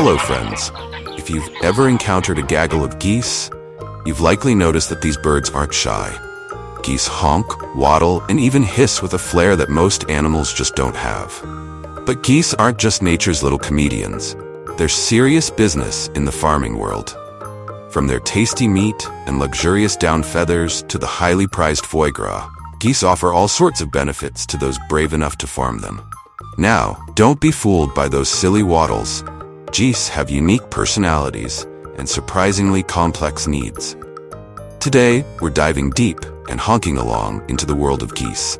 Hello friends. If you've ever encountered a gaggle of geese, you've likely noticed that these birds aren't shy. Geese honk, waddle, and even hiss with a flair that most animals just don't have. But geese aren't just nature's little comedians. They're serious business in the farming world. From their tasty meat and luxurious down feathers to the highly prized foie gras, geese offer all sorts of benefits to those brave enough to farm them. Now, don't be fooled by those silly waddles. Geese have unique personalities and surprisingly complex needs. Today, we're diving deep and honking along into the world of geese.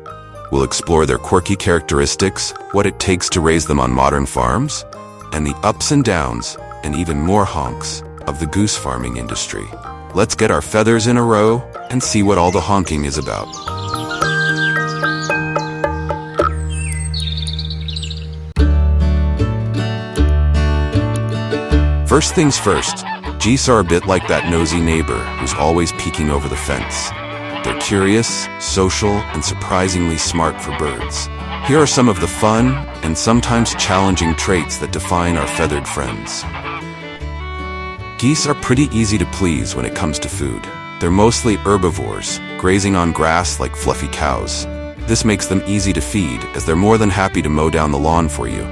We'll explore their quirky characteristics, what it takes to raise them on modern farms, and the ups and downs, and even more honks, of the goose farming industry. Let's get our feathers in a row and see what all the honking is about. First things first, geese are a bit like that nosy neighbor who's always peeking over the fence. They're curious, social, and surprisingly smart for birds. Here are some of the fun and sometimes challenging traits that define our feathered friends. Geese are pretty easy to please when it comes to food. They're mostly herbivores, grazing on grass like fluffy cows. This makes them easy to feed, as they're more than happy to mow down the lawn for you.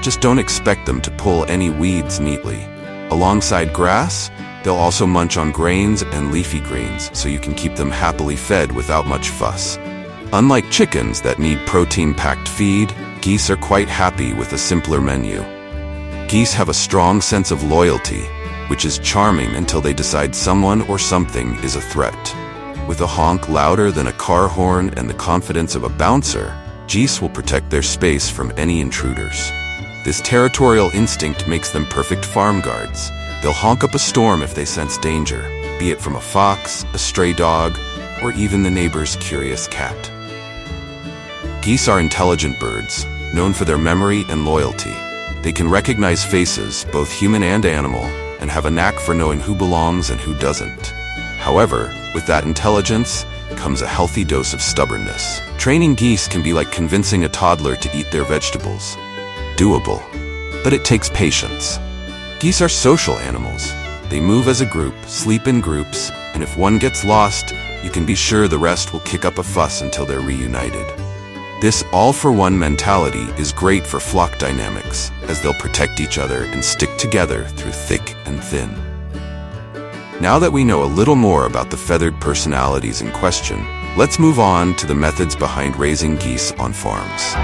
Just don't expect them to pull any weeds neatly. Alongside grass, they'll also munch on grains and leafy greens, so you can keep them happily fed without much fuss. Unlike chickens that need protein-packed feed, geese are quite happy with a simpler menu. Geese have a strong sense of loyalty, which is charming until they decide someone or something is a threat. With a honk louder than a car horn and the confidence of a bouncer, geese will protect their space from any intruders. This territorial instinct makes them perfect farm guards. They'll honk up a storm if they sense danger, be it from a fox, a stray dog, or even the neighbor's curious cat. Geese are intelligent birds, known for their memory and loyalty. They can recognize faces, both human and animal, and have a knack for knowing who belongs and who doesn't. However, with that intelligence comes a healthy dose of stubbornness. Training geese can be like convincing a toddler to eat their vegetables. Doable, but it takes patience. Geese are social animals. They move as a group, sleep in groups, and if one gets lost, you can be sure the rest will kick up a fuss until they're reunited. This all-for-one mentality is great for flock dynamics, as they'll protect each other and stick together through thick and thin. Now that we know a little more about the feathered personalities in question, let's move on to the methods behind raising geese on farms.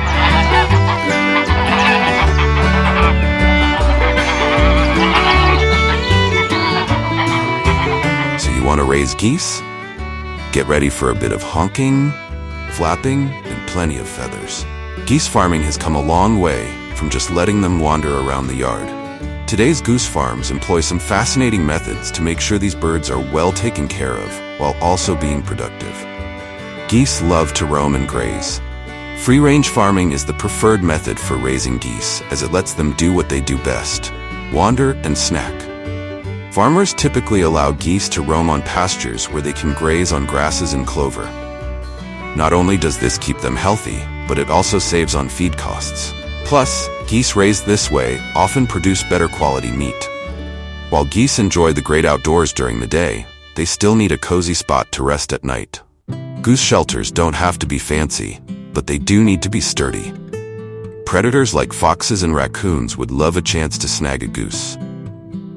You want to raise geese? Get ready for a bit of honking, flapping, and plenty of feathers. Geese farming has come a long way from just letting them wander around the yard. Today's goose farms employ some fascinating methods to make sure these birds are well taken care of while also being productive. Geese love to roam and graze. Free-range farming is the preferred method for raising geese, as it lets them do what they do best: wander and snack. Farmers typically allow geese to roam on pastures where they can graze on grasses and clover. Not only does this keep them healthy, but it also saves on feed costs. Plus, geese raised this way often produce better quality meat. While geese enjoy the great outdoors during the day, they still need a cozy spot to rest at night. Goose shelters don't have to be fancy, but they do need to be sturdy. Predators like foxes and raccoons would love a chance to snag a goose.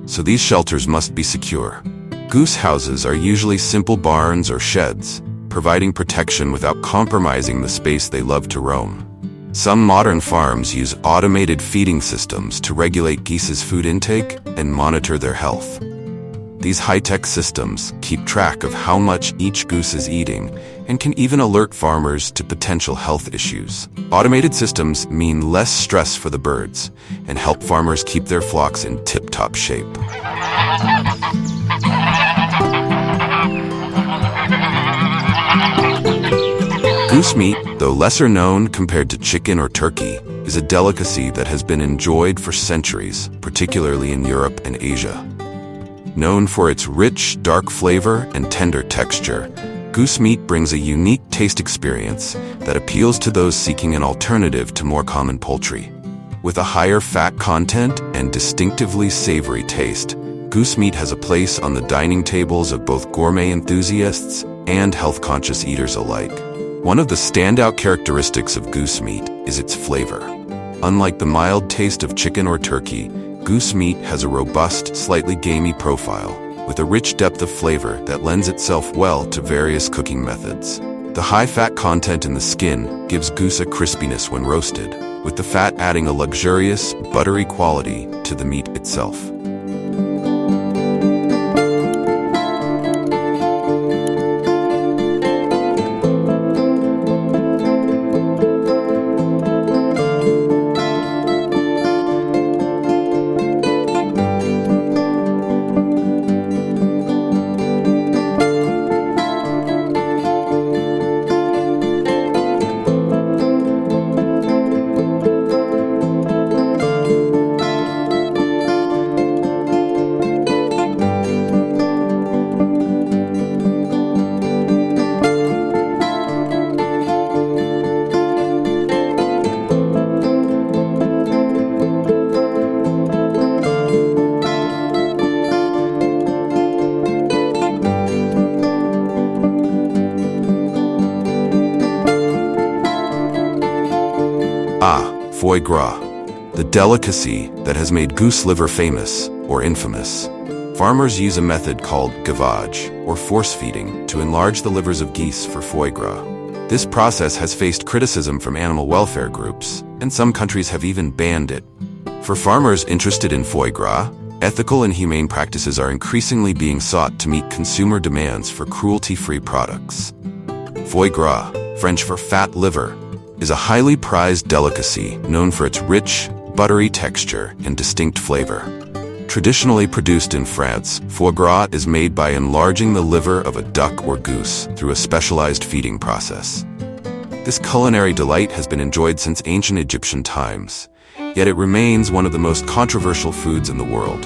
So these shelters must be secure. Goose houses are usually simple barns or sheds, providing protection without compromising the space they love to roam. Some modern farms use automated feeding systems to regulate geese's food intake and monitor their health. These high-tech systems keep track of how much each goose is eating and can even alert farmers to potential health issues. Automated systems mean less stress for the birds and help farmers keep their flocks in tip-top shape. Goose meat, though lesser known compared to chicken or turkey, is a delicacy that has been enjoyed for centuries, particularly in Europe and Asia. Known for its rich, dark flavor and tender texture, goose meat brings a unique taste experience that appeals to those seeking an alternative to more common poultry. With a higher fat content and distinctively savory taste, goose meat has a place on the dining tables of both gourmet enthusiasts and health-conscious eaters alike. One of the standout characteristics of goose meat is its flavor. Unlike the mild taste of chicken or turkey, goose meat has a robust, slightly gamey profile, with a rich depth of flavor that lends itself well to various cooking methods. The high fat content in the skin gives goose a crispiness when roasted, with the fat adding a luxurious, buttery quality to the meat itself. Foie gras, the delicacy that has made goose liver famous or infamous. Farmers use a method called gavage, or force feeding, to enlarge the livers of geese for foie gras. This process has faced criticism from animal welfare groups, and some countries have even banned it. For farmers interested in foie gras, ethical and humane practices are increasingly being sought to meet consumer demands for cruelty-free products. Foie gras, French for fat liver, is a highly prized delicacy known for its rich, buttery texture and distinct flavor. Traditionally produced in France, foie gras is made by enlarging the liver of a duck or goose through a specialized feeding process. This culinary delight has been enjoyed since ancient Egyptian times, yet it remains one of the most controversial foods in the world.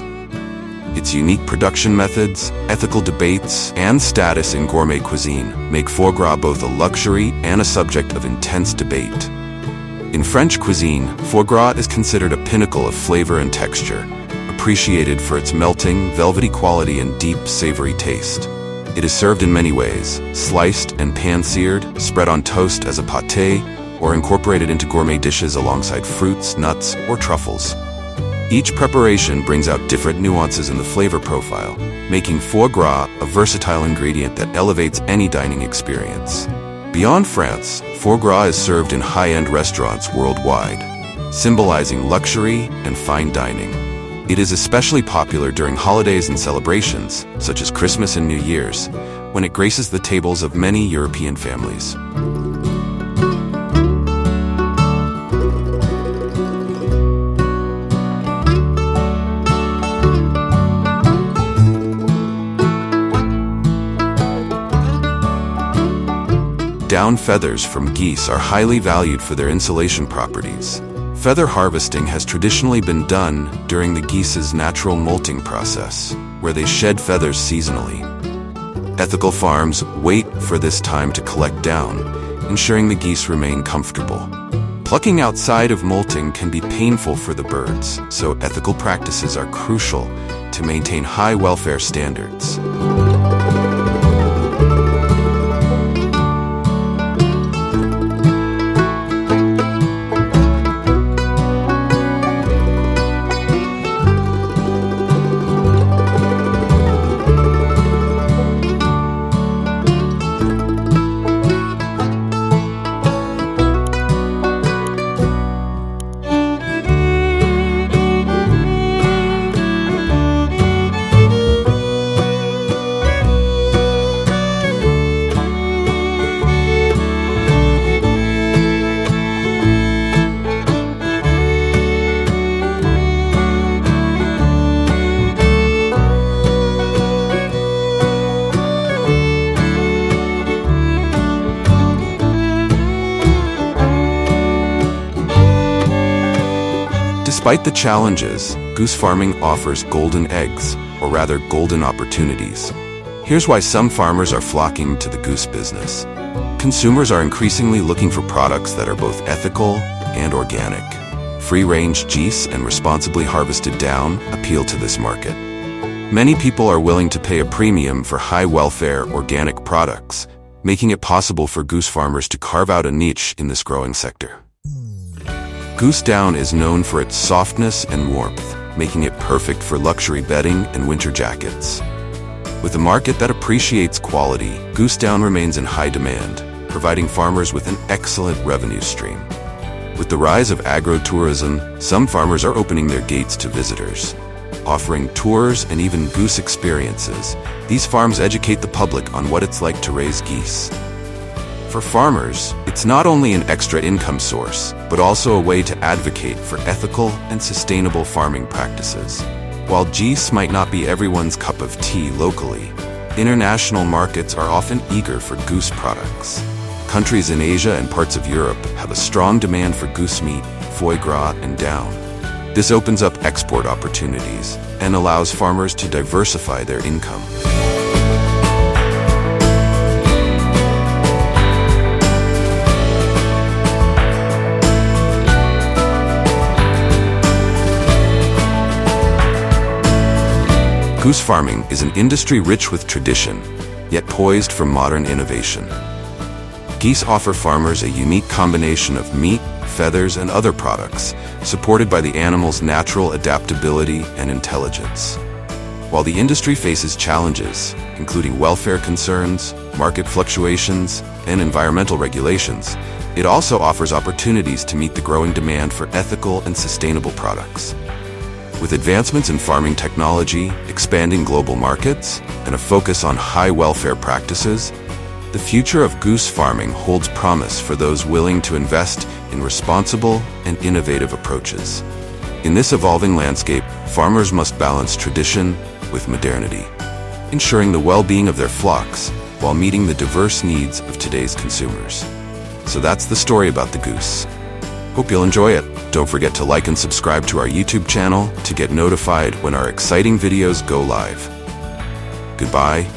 Its unique production methods, ethical debates, and status in gourmet cuisine make foie gras both a luxury and a subject of intense debate. In French cuisine, foie gras is considered a pinnacle of flavor and texture, appreciated for its melting, velvety quality and deep, savory taste. It is served in many ways: sliced and pan-seared, spread on toast as a pâté, or incorporated into gourmet dishes alongside fruits, nuts, or truffles. Each preparation brings out different nuances in the flavor profile, making foie gras a versatile ingredient that elevates any dining experience. Beyond France, foie gras is served in high-end restaurants worldwide, symbolizing luxury and fine dining. It is especially popular during holidays and celebrations, such as Christmas and New Year's, when it graces the tables of many European families. Down feathers from geese are highly valued for their insulation properties. Feather harvesting has traditionally been done during the geese's natural molting process, where they shed feathers seasonally. Ethical farms wait for this time to collect down, ensuring the geese remain comfortable. Plucking outside of molting can be painful for the birds, so ethical practices are crucial to maintain high welfare standards. Despite the challenges, goose farming offers golden eggs, or rather golden opportunities. Here's why some farmers are flocking to the goose business. Consumers are increasingly looking for products that are both ethical and organic. free-range geese and responsibly harvested down appeal to this market. Many people are willing to pay a premium for high-welfare organic products, making it possible for goose farmers to carve out a niche in this growing sector. Goose down is known for its softness and warmth, making it perfect for luxury bedding and winter jackets. With a market that appreciates quality, goose down remains in high demand, providing farmers with an excellent revenue stream. With the rise of agro-tourism, some farmers are opening their gates to visitors, offering tours and even goose experiences. These farms educate the public on what it's like to raise geese. For farmers, it's not only an extra income source, but also a way to advocate for ethical and sustainable farming practices. While geese might not be everyone's cup of tea locally, international markets are often eager for goose products. Countries in Asia and parts of Europe have a strong demand for goose meat, foie gras, and down. This opens up export opportunities and allows farmers to diversify their income. Goose farming is an industry rich with tradition, yet poised for modern innovation. Geese offer farmers a unique combination of meat, feathers, and other products, supported by the animal's natural adaptability and intelligence. While the industry faces challenges, including welfare concerns, market fluctuations, and environmental regulations, it also offers opportunities to meet the growing demand for ethical and sustainable products. With advancements in farming technology, expanding global markets, and a focus on high welfare practices, the future of goose farming holds promise for those willing to invest in responsible and innovative approaches. In this evolving landscape, farmers must balance tradition with modernity, ensuring the well-being of their flocks while meeting the diverse needs of today's consumers. So that's the story about the goose. Hope you'll enjoy it. Don't forget to like and subscribe to our YouTube channel to get notified when our exciting videos go live. Goodbye.